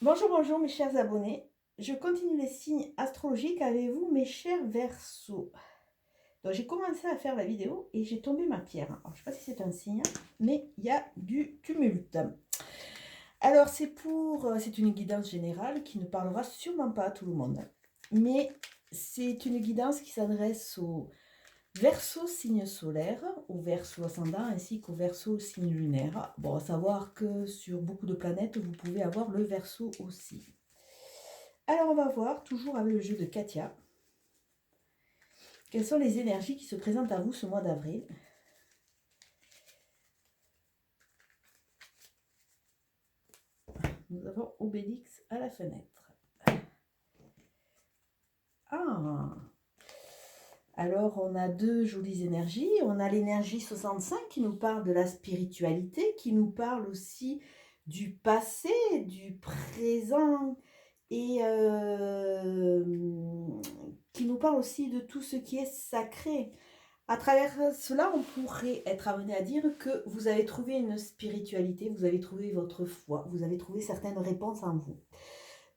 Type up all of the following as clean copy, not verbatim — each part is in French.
Bonjour, bonjour mes chers abonnés. Je continue les signes astrologiques avec vous, mes chers Verseaux. Donc j'ai commencé à faire la vidéo et j'ai tombé ma pierre. Alors, je ne sais pas si c'est un signe, mais il y a du tumulte. Alors c'est une guidance générale qui ne parlera sûrement pas à tout le monde. Mais c'est une guidance qui s'adresse aux Verseaux signe solaire, aux Verseaux ascendant ainsi qu'aux Verseaux signe lunaire. Bon, à savoir que sur beaucoup de planètes, vous pouvez avoir le Verseau aussi. Alors on va voir, toujours avec le jeu de Katia, quelles sont les énergies qui se présentent à vous ce mois d'avril. Nous avons Obélix à la fenêtre. Ah, alors on a deux jolies énergies. On a l'énergie 65 qui nous parle de la spiritualité, qui nous parle aussi du passé, du présent et qui nous parle aussi de tout ce qui est sacré. À travers cela, on pourrait être amené à dire que vous avez trouvé une spiritualité, vous avez trouvé votre foi, vous avez trouvé certaines réponses en vous.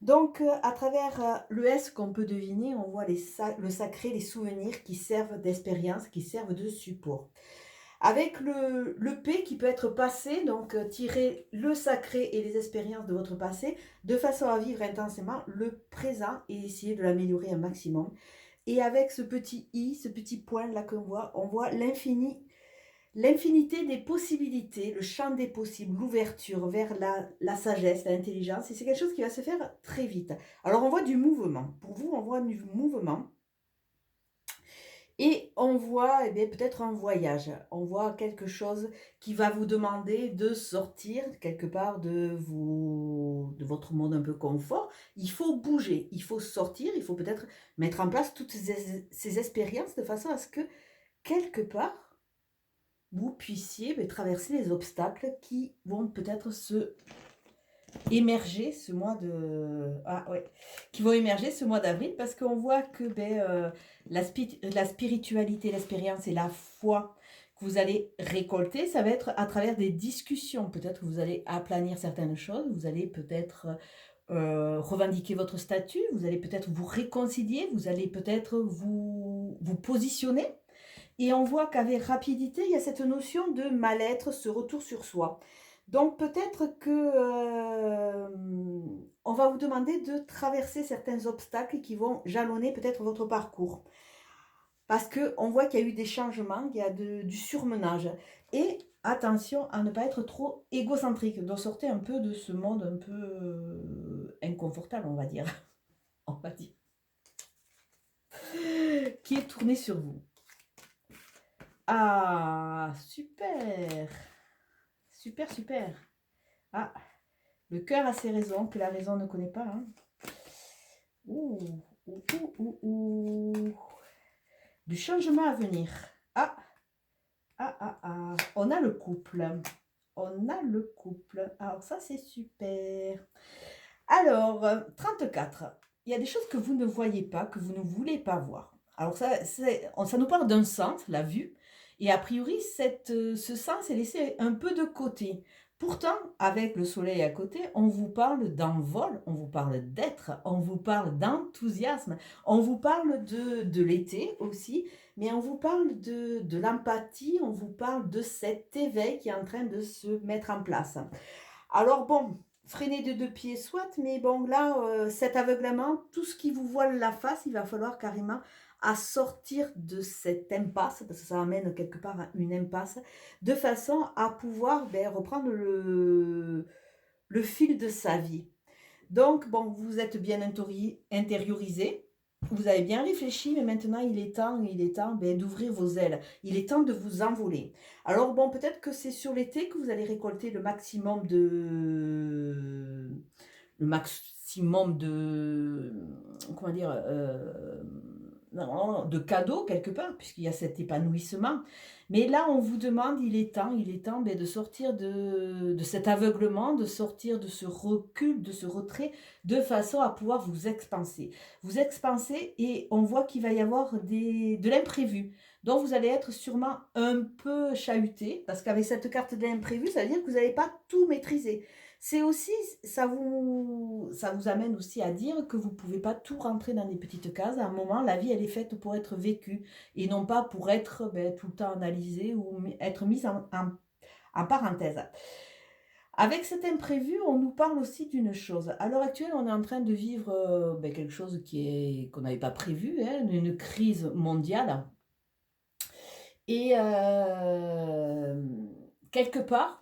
Donc, à travers le S qu'on peut deviner, on voit le sacré, les souvenirs qui servent d'expérience, qui servent de support. Avec le P qui peut être passé, donc tirer le sacré et les expériences de votre passé de façon à vivre intensément le présent et essayer de l'améliorer un maximum. Et avec ce petit i, ce petit point là qu'on voit, on voit l'infinité des possibilités, le champ des possibles, l'ouverture vers la sagesse, l'intelligence. Et c'est quelque chose qui va se faire très vite. Alors on voit du mouvement. Pour vous, on voit du mouvement. Et on voit peut-être un voyage. On voit quelque chose qui va vous demander de sortir quelque part de votre monde un peu confort. Il faut bouger, il faut sortir, il faut peut-être mettre en place toutes ces expériences de façon à ce que quelque part, vous puissiez traverser les obstacles qui vont peut-être émerger ce mois de qui vont émerger ce mois d'avril, parce qu'on voit que la spiritualité, l'expérience et la foi que vous allez récolter, ça va être à travers des discussions. Peut-être que vous allez aplanir certaines choses, vous allez peut-être revendiquer votre statut, vous allez peut-être vous réconcilier, vous allez peut-être vous positionner. Et on voit qu'avec rapidité, il y a cette notion de mal-être, ce retour sur soi. Donc peut-être que on va vous demander de traverser certains obstacles qui vont jalonner peut-être votre parcours. Parce qu'on voit qu'il y a eu des changements, il y a du surmenage. Et attention à ne pas être trop égocentrique, de sortir un peu de ce monde un peu inconfortable, on va dire. On va dire. Qui est tourné sur vous. Ah, super. Super, super. Ah, le cœur a ses raisons que la raison ne connaît pas. Hein. Ouh, ouh, ouh, ouh, ouh. Du changement à venir. Ah, ah, ah, ah. On a le couple. On a le couple. Alors ça, c'est super. Alors, 34. Il y a des choses que vous ne voyez pas, que vous ne voulez pas voir. Alors ça nous parle d'un sens, la vue. Et a priori, ce sens est laissé un peu de côté. Pourtant, avec le soleil à côté, on vous parle d'envol, on vous parle d'être, on vous parle d'enthousiasme, on vous parle de l'été aussi, mais on vous parle de l'empathie, on vous parle de cet éveil qui est en train de se mettre en place. Alors bon, freiner de deux pieds, soit, mais bon, là, cet aveuglement, tout ce qui vous voile la face, il va falloir carrément à sortir de cette impasse, parce que ça amène quelque part à une impasse, de façon à pouvoir reprendre le fil de sa vie. Donc, bon, vous êtes bien intériorisé, vous avez bien réfléchi, mais maintenant il est temps d'ouvrir vos ailes. Il est temps de vous envoler. Alors bon, peut-être que c'est sur l'été que vous allez récolter le maximum de comment dire de cadeaux quelque part, puisqu'il y a cet épanouissement. Mais là, on vous demande, il est temps de sortir de cet aveuglement, de sortir de ce recul, de ce retrait, de façon à pouvoir vous expanser. Vous expanser et on voit qu'il va y avoir de l'imprévu. Donc, vous allez être sûrement un peu chahuté, parce qu'avec cette carte de l'imprévu, ça veut dire que vous n'allez pas tout maîtriser. C'est aussi, ça vous amène aussi à dire que vous ne pouvez pas tout rentrer dans des petites cases. À un moment, la vie, elle est faite pour être vécue et non pas pour être tout le temps analysée ou être mise en parenthèse. Avec cet imprévu, on nous parle aussi d'une chose. À l'heure actuelle, on est en train de vivre quelque chose qu'on n'avait pas prévu, hein, une crise mondiale. Et quelque part,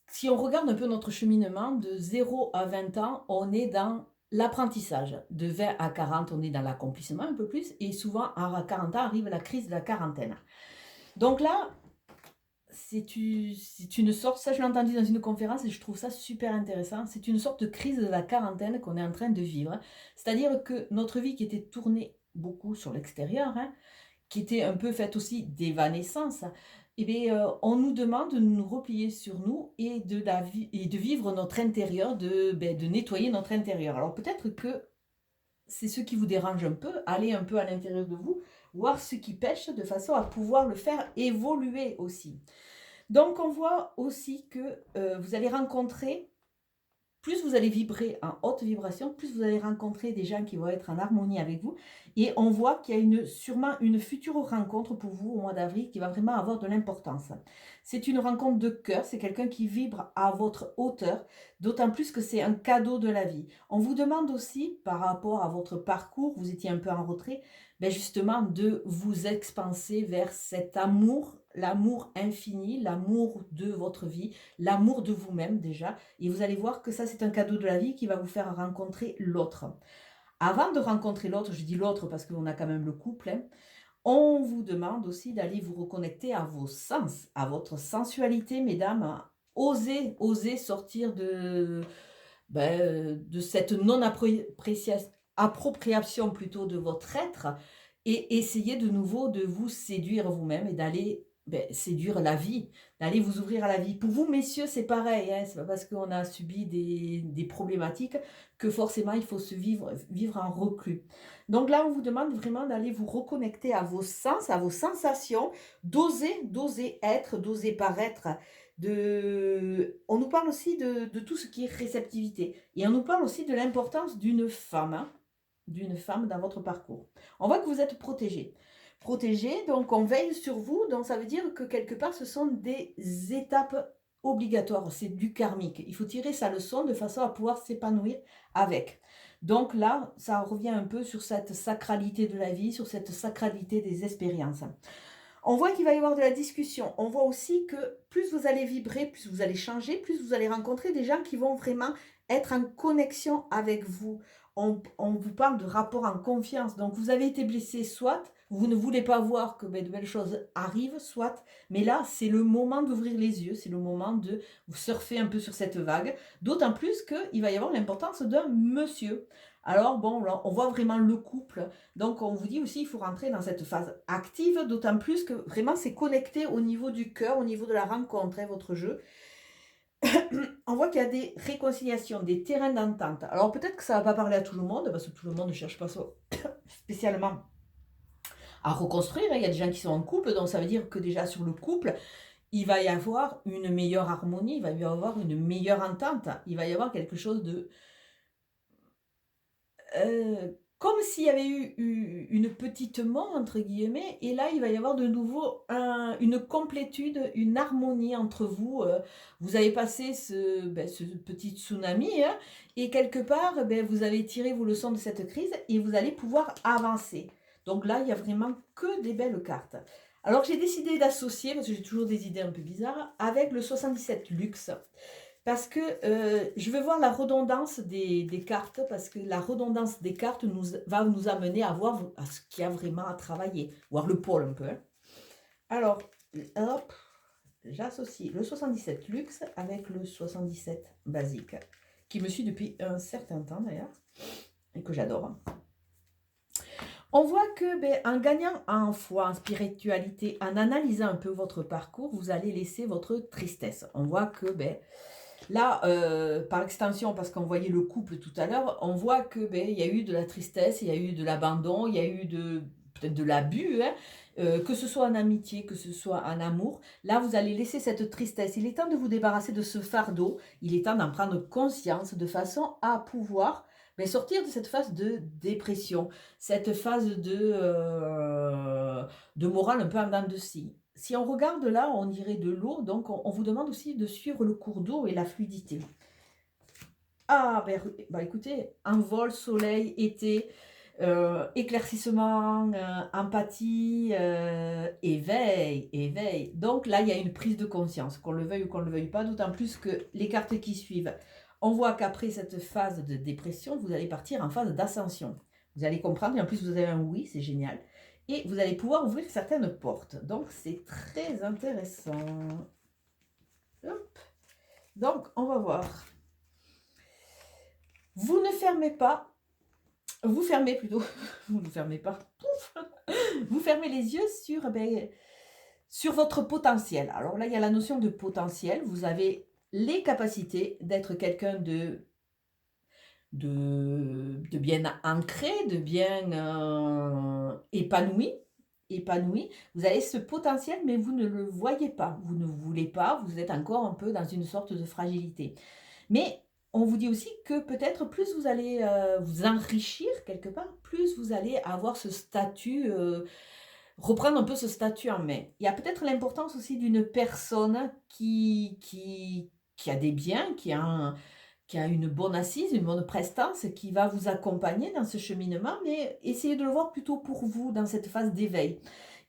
si on regarde un peu notre cheminement, de 0 à 20 ans, on est dans l'apprentissage. De 20 à 40, on est dans l'accomplissement un peu plus. Et souvent, à 40 ans, arrive la crise de la quarantaine. Donc là, c'est une sorte, ça je l'ai entendu dans une conférence et je trouve ça super intéressant, c'est une sorte de crise de la quarantaine qu'on est en train de vivre. C'est-à-dire que notre vie qui était tournée beaucoup sur l'extérieur, hein, qui était un peu faite aussi d'évanescence, eh bien, on nous demande de nous replier sur nous et de vivre notre intérieur, de nettoyer notre intérieur. Alors peut-être que c'est ce qui vous dérange un peu, allez un peu à l'intérieur de vous, voir ce qui pêche de façon à pouvoir le faire évoluer aussi. Donc on voit aussi que vous allez rencontrer, plus vous allez vibrer en haute vibration, plus vous allez rencontrer des gens qui vont être en harmonie avec vous. Et on voit qu'il y a sûrement une future rencontre pour vous au mois d'avril qui va vraiment avoir de l'importance. C'est une rencontre de cœur, c'est quelqu'un qui vibre à votre hauteur, d'autant plus que c'est un cadeau de la vie. On vous demande aussi, par rapport à votre parcours, vous étiez un peu en retrait, ben justement de vous expanser vers cet amour, l'amour infini, l'amour de votre vie, l'amour de vous-même déjà. Et vous allez voir que ça, c'est un cadeau de la vie qui va vous faire rencontrer l'autre. Avant de rencontrer l'autre, je dis l'autre parce qu'on a quand même le couple, hein, on vous demande aussi d'aller vous reconnecter à vos sens, à votre sensualité, mesdames. Osez sortir de cette non-appropriation plutôt de votre être et essayez de nouveau de vous séduire vous-même et d'aller séduire la vie, d'aller vous ouvrir à la vie. Pour vous, messieurs, c'est pareil, hein, c'est pas parce qu'on a subi des problématiques que forcément il faut se vivre en reclus. Donc là, on vous demande vraiment d'aller vous reconnecter à vos sens, à vos sensations, d'oser être, d'oser paraître. On nous parle aussi de tout ce qui est réceptivité. Et on nous parle aussi de l'importance d'une femme, hein, dans votre parcours. On voit que vous êtes protégé. Protégé, donc on veille sur vous, donc ça veut dire que quelque part ce sont des étapes obligatoires, c'est du karmique. Il faut tirer sa leçon de façon à pouvoir s'épanouir avec. Donc là, ça revient un peu sur cette sacralité de la vie, sur cette sacralité des expériences. On voit qu'il va y avoir de la discussion. On voit aussi que plus vous allez vibrer, plus vous allez changer, plus vous allez rencontrer des gens qui vont vraiment être en connexion avec vous. On vous parle de rapport en confiance. Donc vous avez été blessé, soit vous ne voulez pas voir que de belles choses arrivent, soit, mais là c'est le moment d'ouvrir les yeux, c'est le moment de vous surfer un peu sur cette vague. D'autant plus qu'il va y avoir l'importance d'un monsieur. Alors bon, là, on voit vraiment le couple. Donc on vous dit aussi, il faut rentrer dans cette phase active, d'autant plus que vraiment c'est connecté au niveau du cœur, au niveau de la rencontre, hein, votre jeu. On voit qu'il y a des réconciliations, des terrains d'entente. Alors peut-être que ça ne va pas parler à tout le monde, parce que tout le monde ne cherche pas ça spécialement à reconstruire. Il y a des gens qui sont en couple, donc ça veut dire que déjà sur le couple, il va y avoir une meilleure harmonie, il va y avoir une meilleure entente, il va y avoir quelque chose de... comme s'il y avait eu une petite mort, entre guillemets, et là, il va y avoir de nouveau une complétude, une harmonie entre vous. Vous avez passé ce petit tsunami, hein, et quelque part, vous avez tiré vos leçons de cette crise, et vous allez pouvoir avancer. Donc là, il n'y a vraiment que des belles cartes. Alors, j'ai décidé d'associer, parce que j'ai toujours des idées un peu bizarres, avec le 77 Luxe. Parce que je veux voir la redondance des cartes, parce que la redondance des cartes va nous amener à voir à ce qu'il y a vraiment à travailler, voir le pôle un peu. Hein. Alors, hop, j'associe le 77 Luxe avec le 77 Basique, qui me suit depuis un certain temps d'ailleurs, et que j'adore. On voit que en gagnant en foi, en spiritualité, en analysant un peu votre parcours, vous allez laisser votre tristesse. On voit que... là, par extension, parce qu'on voyait le couple tout à l'heure, on voit que il y a eu de la tristesse, il y a eu de l'abandon, il y a eu peut-être de l'abus, hein, que ce soit en amitié, que ce soit en amour. Là, vous allez laisser cette tristesse. Il est temps de vous débarrasser de ce fardeau. Il est temps d'en prendre conscience de façon à pouvoir sortir de cette phase de dépression, cette phase de morale un peu en dents de scie. Si on regarde là, on dirait de l'eau, donc on vous demande aussi de suivre le cours d'eau et la fluidité. Ah, écoutez, envol, soleil, été, éclaircissement, empathie, éveil, éveil. Donc là, il y a une prise de conscience, qu'on le veuille ou qu'on ne le veuille pas, d'autant plus que les cartes qui suivent, on voit qu'après cette phase de dépression, vous allez partir en phase d'ascension. Vous allez comprendre, et en plus vous avez un oui, c'est génial. Et vous allez pouvoir ouvrir certaines portes. Donc c'est très intéressant. Hop. Donc on va voir. Vous ne fermez pas, vous fermez plutôt, vous ne fermez pas, vous fermez les yeux sur votre potentiel. Alors là, il y a la notion de potentiel. Vous avez les capacités d'être quelqu'un de bien ancré, de bien épanoui. Vous avez ce potentiel, mais vous ne le voyez pas. Vous ne voulez pas, vous êtes encore un peu dans une sorte de fragilité. Mais on vous dit aussi que peut-être plus vous allez vous enrichir quelque part, plus vous allez avoir ce statut, reprendre un peu ce statut en main. Il y a peut-être l'importance aussi d'une personne qui a des biens, qui a une bonne assise, une bonne prestance, qui va vous accompagner dans ce cheminement, mais essayez de le voir plutôt pour vous dans cette phase d'éveil.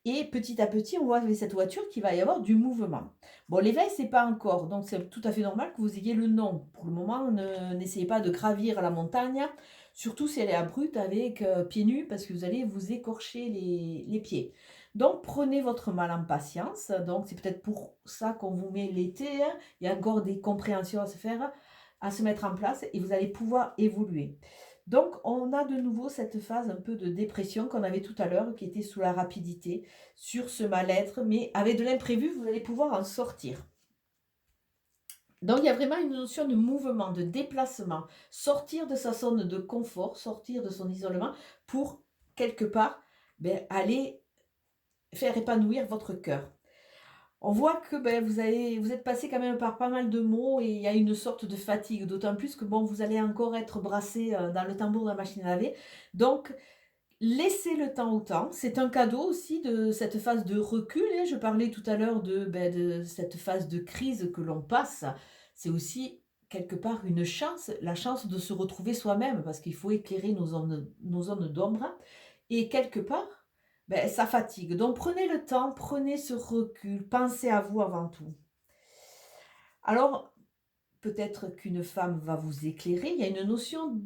Et petit à petit, on voit avec cette voiture qu'il va y avoir du mouvement. Bon, l'éveil, c'est pas encore, donc c'est tout à fait normal que vous ayez le non. Pour le moment, n'essayez pas de gravir la montagne, surtout si elle est abrupte avec pieds nus, parce que vous allez vous écorcher les pieds. Donc, prenez votre mal en patience. Donc, c'est peut-être pour ça qu'on vous met l'été, hein. Il y a encore des compréhensions à se faire, à se mettre en place, et vous allez pouvoir évoluer. Donc, on a de nouveau cette phase un peu de dépression qu'on avait tout à l'heure, qui était sous la rapidité, sur ce mal-être, mais avec de l'imprévu, vous allez pouvoir en sortir. Donc, il y a vraiment une notion de mouvement, de déplacement, sortir de sa zone de confort, sortir de son isolement, pour, quelque part, aller faire épanouir votre cœur. On voit que vous êtes passé quand même par pas mal de mots et il y a une sorte de fatigue, d'autant plus que vous allez encore être brassé dans le tambour de la machine à laver. Donc, laissez le temps au temps. C'est un cadeau aussi de cette phase de recul, hein. Je parlais tout à l'heure de cette phase de crise que l'on passe. C'est aussi quelque part une chance, la chance de se retrouver soi-même, parce qu'il faut éclairer nos zones d'ombre. Et quelque part, ça fatigue. Donc prenez le temps, prenez ce recul, pensez à vous avant tout. Alors, peut-être qu'une femme va vous éclairer. Il y a une notion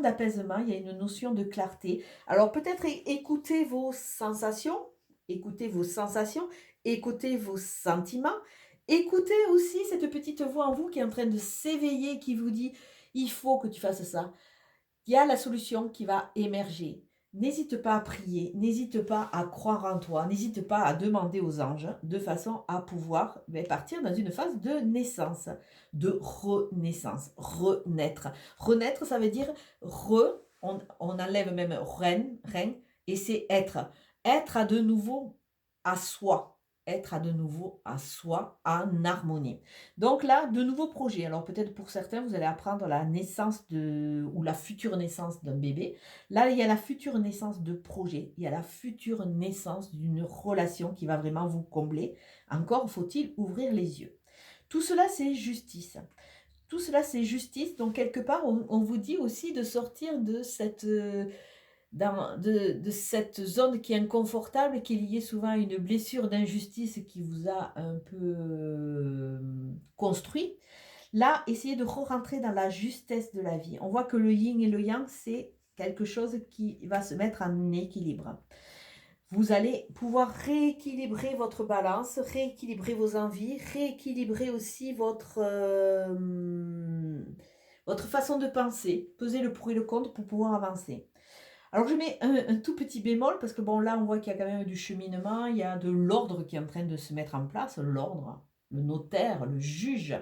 d'apaisement, il y a une notion de clarté. Alors peut-être écoutez vos sensations, écoutez vos sentiments, écoutez aussi cette petite voix en vous qui est en train de s'éveiller, qui vous dit, il faut que tu fasses ça. Il y a la solution qui va émerger. N'hésite pas à prier, n'hésite pas à croire en toi, n'hésite pas à demander aux anges de façon à pouvoir partir dans une phase de naissance, de renaissance, renaître. Renaître, ça veut dire on enlève même reine, et c'est être. Être à de nouveau à soi. Être à de nouveau à soi, en harmonie. Donc là, de nouveaux projets. Alors peut-être pour certains, vous allez apprendre la naissance ou la future naissance d'un bébé. Là, il y a la future naissance de projets. Il y a la future naissance d'une relation qui va vraiment vous combler. Encore faut-il ouvrir les yeux. Tout cela, c'est justice. Tout cela, c'est justice. Donc quelque part, on vous dit aussi de sortir de cette cette zone qui est inconfortable, qui est liée souvent à une blessure d'injustice qui vous a un peu construit. Là, essayez de re-rentrer dans la justesse de la vie. On voit que le yin et le yang, c'est quelque chose qui va se mettre en équilibre. Vous allez pouvoir rééquilibrer votre balance, rééquilibrer vos envies, rééquilibrer aussi votre façon de penser, peser le pour et le contre pour pouvoir avancer. Alors je mets un tout petit bémol parce que là on voit qu'il y a quand même du cheminement, il y a de l'ordre qui est en train de se mettre en place, l'ordre, le notaire, le juge.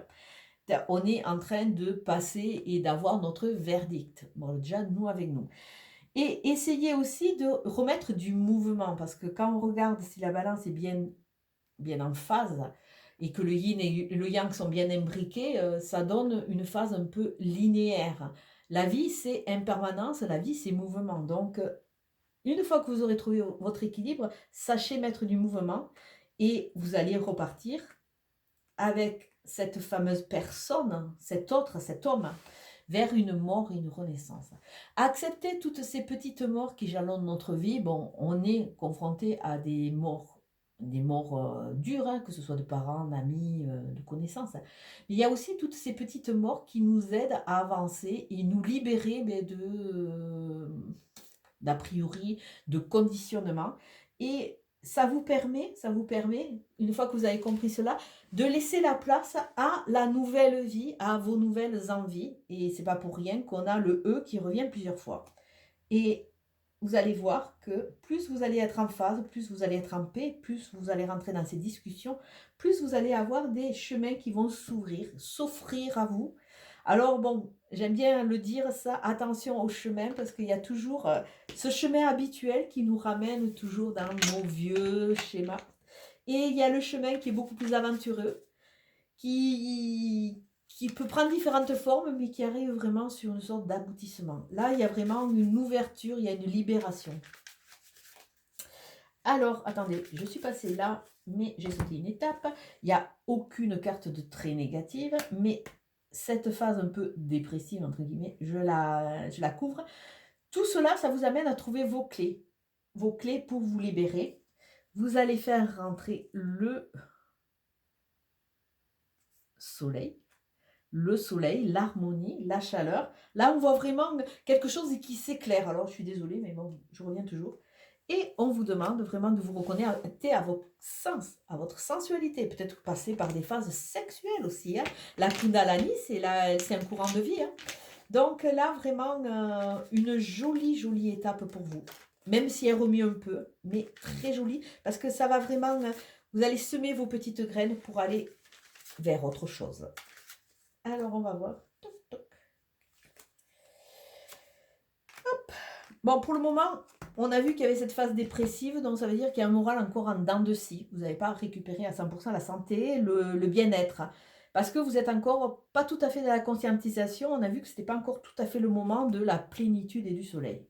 On est en train de passer et d'avoir notre verdict. Bon, déjà nous avec nous. Et essayez aussi de remettre du mouvement, parce que quand on regarde si la balance est bien en phase et que le yin et le yang sont bien imbriqués, ça donne une phase un peu linéaire. La vie, c'est impermanence, la vie, c'est mouvement. Donc, une fois que vous aurez trouvé votre équilibre, sachez mettre du mouvement et vous allez repartir avec cette fameuse personne, cet autre, cet homme, vers une mort et une renaissance. Accepter toutes ces petites morts qui jalonnent notre vie. Bon, on est confronté à des morts dures, hein, que ce soit de parents, d'amis, de connaissances. Mais il y a aussi toutes ces petites morts qui nous aident à avancer et nous libérer d'a priori, de conditionnement. Et ça vous permet, une fois que vous avez compris cela, de laisser la place à la nouvelle vie, à vos nouvelles envies. Et c'est pas pour rien qu'on a le E qui revient plusieurs fois. Et vous allez voir que plus vous allez être en phase, plus vous allez être en paix, plus vous allez rentrer dans ces discussions, plus vous allez avoir des chemins qui vont s'ouvrir, s'offrir à vous. Alors bon, j'aime bien le dire ça, attention au chemin, parce qu'il y a toujours ce chemin habituel qui nous ramène toujours dans nos vieux schémas. Et il y a le chemin qui est beaucoup plus aventureux, qui peut prendre différentes formes, mais qui arrive vraiment sur une sorte d'aboutissement. Là, il y a vraiment une ouverture, il y a une libération. Alors, attendez, je suis passée là, mais j'ai sauté une étape. Il n'y a aucune carte de très négative, mais cette phase un peu dépressive, entre guillemets, je la couvre. Tout cela, ça vous amène à trouver vos clés pour vous libérer. Vous allez faire rentrer le soleil, l'harmonie, la chaleur. Là, on voit vraiment quelque chose qui s'éclaire. Alors, je suis désolée, mais bon, je reviens toujours. Et on vous demande vraiment de vous reconnecter à votre sens, à votre sensualité. Peut-être passer par des phases sexuelles aussi. Hein. La Kundalani, c'est un courant de vie. Hein. Donc là, vraiment, une jolie étape pour vous. Même si elle remue un peu, mais très jolie. Parce que ça va vraiment... vous allez semer vos petites graines pour aller vers autre chose. Alors, on va voir. Toc, toc. Hop. Bon, pour le moment, on a vu qu'il y avait cette phase dépressive, donc ça veut dire qu'il y a un moral encore en dents de scie. Vous n'avez pas récupéré à 100% la santé, le bien-être. Parce que vous n'êtes encore pas tout à fait dans la conscientisation. On a vu que ce n'était pas encore tout à fait le moment de la plénitude et du soleil.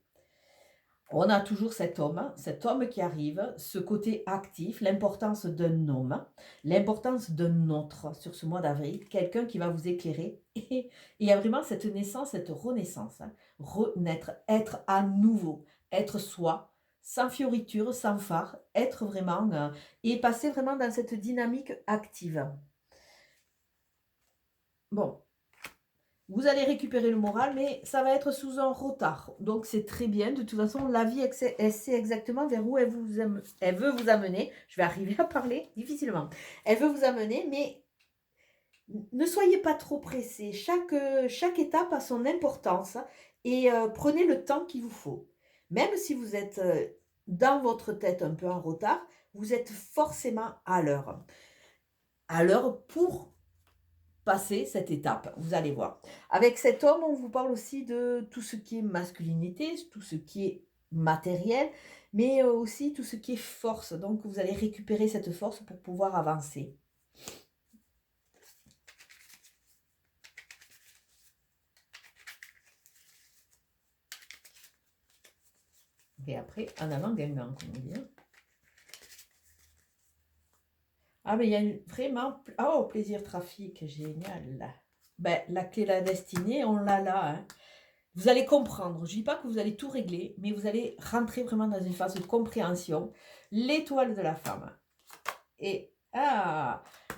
On a toujours cet homme qui arrive, ce côté actif, l'importance d'un homme, l'importance d'un autre sur ce mois d'avril, quelqu'un qui va vous éclairer. Et il y a vraiment cette naissance, cette renaissance, hein. Renaître, être à nouveau, être soi, sans fioriture, sans phare, être vraiment, et passer vraiment dans cette dynamique active. Bon, vous allez récupérer le moral, mais ça va être sous un retard. Donc, c'est très bien. De toute façon, la vie, elle sait exactement vers où elle veut vous amener. Je vais arriver à parler difficilement. Elle veut vous amener, mais ne soyez pas trop pressés. Chaque étape a son importance et prenez le temps qu'il vous faut. Même si vous êtes dans votre tête un peu en retard, vous êtes forcément à l'heure. À l'heure pour passer cette étape, vous allez voir. Avec cet homme, on vous parle aussi de tout ce qui est masculinité, tout ce qui est matériel, mais aussi tout ce qui est force. Donc, vous allez récupérer cette force pour pouvoir avancer. Et après, en avant, gagnant, comme on dit. Ah, mais il y a vraiment... Oh, plaisir trafic, génial. Ben, la clé de la destinée, on l'a là. Hein. Vous allez comprendre. Je ne dis pas que vous allez tout régler, mais vous allez rentrer vraiment dans une phase de compréhension. L'étoile de la femme. Et,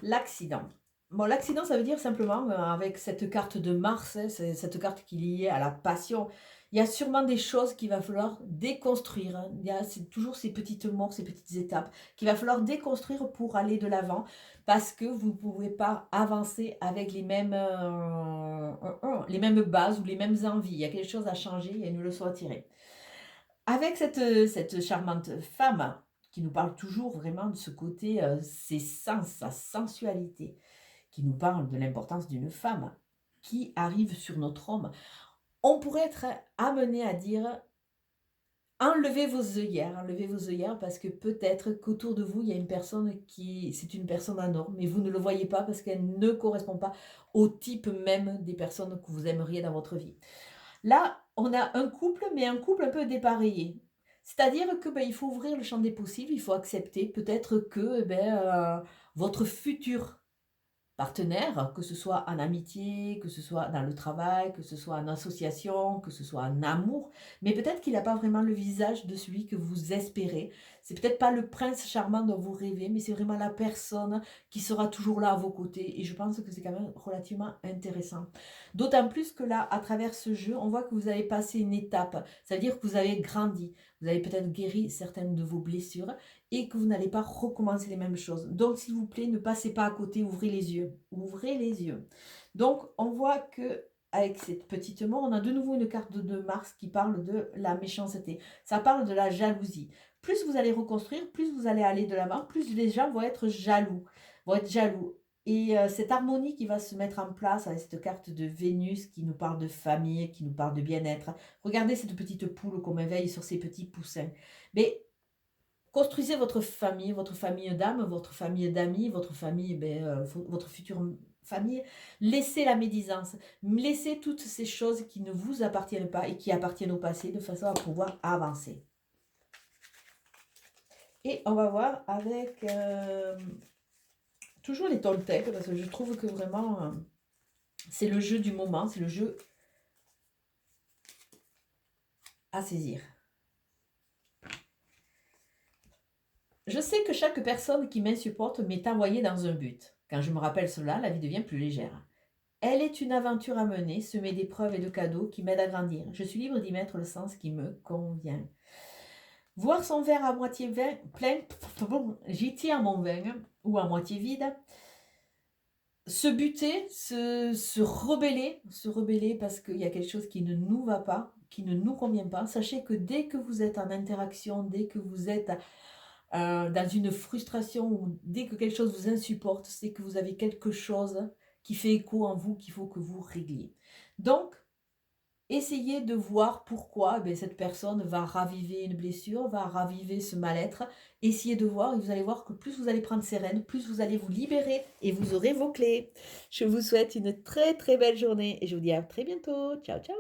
l'accident. Bon, l'accident, ça veut dire simplement, avec cette carte de Mars, hein, cette carte qui est liée à la passion, il y a sûrement des choses qu'il va falloir déconstruire. Hein. Il y a toujours ces petites morts, ces petites étapes qu'il va falloir déconstruire pour aller de l'avant parce que vous ne pouvez pas avancer avec les mêmes bases ou les mêmes envies. Il y a quelque chose à changer, il y a une leçon à tirer. Avec cette charmante femme qui nous parle toujours vraiment de ce côté, ses sens, sa sensualité, qui nous parle de l'importance d'une femme qui arrive sur notre homme, on pourrait être amené à dire Enlevez vos œillères parce que peut-être qu'autour de vous, il y a une personne c'est une personne en or, mais vous ne le voyez pas parce qu'elle ne correspond pas au type même des personnes que vous aimeriez dans votre vie. Là, on a un couple, mais un couple un peu dépareillé. C'est-à-dire que, il faut ouvrir le champ des possibles, il faut accepter peut-être que, votre futur partenaire, que ce soit en amitié, que ce soit dans le travail, que ce soit en association, que ce soit en amour, mais peut-être qu'il n'a pas vraiment le visage de celui que vous espérez. C'est peut-être pas le prince charmant dont vous rêvez, mais c'est vraiment la personne qui sera toujours là à vos côtés. Et je pense que c'est quand même relativement intéressant. D'autant plus que là, à travers ce jeu, on voit que vous avez passé une étape. Ça veut dire que vous avez grandi. Vous avez peut-être guéri certaines de vos blessures et que vous n'allez pas recommencer les mêmes choses. Donc, s'il vous plaît, ne passez pas à côté, ouvrez les yeux. Ouvrez les yeux. Donc, on voit que avec cette petite mort, on a de nouveau une carte de Mars qui parle de la méchanceté. Ça parle de la jalousie. Plus vous allez reconstruire, plus vous allez aller de l'avant, plus les gens vont être jaloux. Vont être jaloux. Et cette harmonie qui va se mettre en place avec cette carte de Vénus qui nous parle de famille, qui nous parle de bien-être. Regardez cette petite poule comme elle veille sur ses petits poussins. Mais construisez votre famille d'âme, votre famille d'amis, votre famille, votre future famille. Laissez la médisance, laissez toutes ces choses qui ne vous appartiennent pas et qui appartiennent au passé de façon à pouvoir avancer. Et on va voir avec toujours les Toltecs, parce que je trouve que vraiment, c'est le jeu du moment, c'est le jeu à saisir. Je sais que chaque personne qui m'insupporte m'est envoyée dans un but. Quand je me rappelle cela, la vie devient plus légère. Elle est une aventure à mener, semée d'épreuves et de cadeaux qui m'aident à grandir. Je suis libre d'y mettre le sens qui me convient. Voir son verre à moitié plein, j'y tiens mon vin, ou à moitié vide. Se buter, se rebeller parce qu'il y a quelque chose qui ne nous va pas, qui ne nous convient pas. Sachez que dès que vous êtes en interaction, dès que vous êtes dans une frustration ou dès que quelque chose vous insupporte, c'est que vous avez quelque chose qui fait écho en vous qu'il faut que vous régliez. Donc, essayez de voir pourquoi cette personne va raviver une blessure, va raviver ce mal-être. Essayez de voir et vous allez voir que plus vous allez prendre ses rênes, plus vous allez vous libérer et vous aurez vos clés. Je vous souhaite une très très belle journée et je vous dis à très bientôt. Ciao, ciao.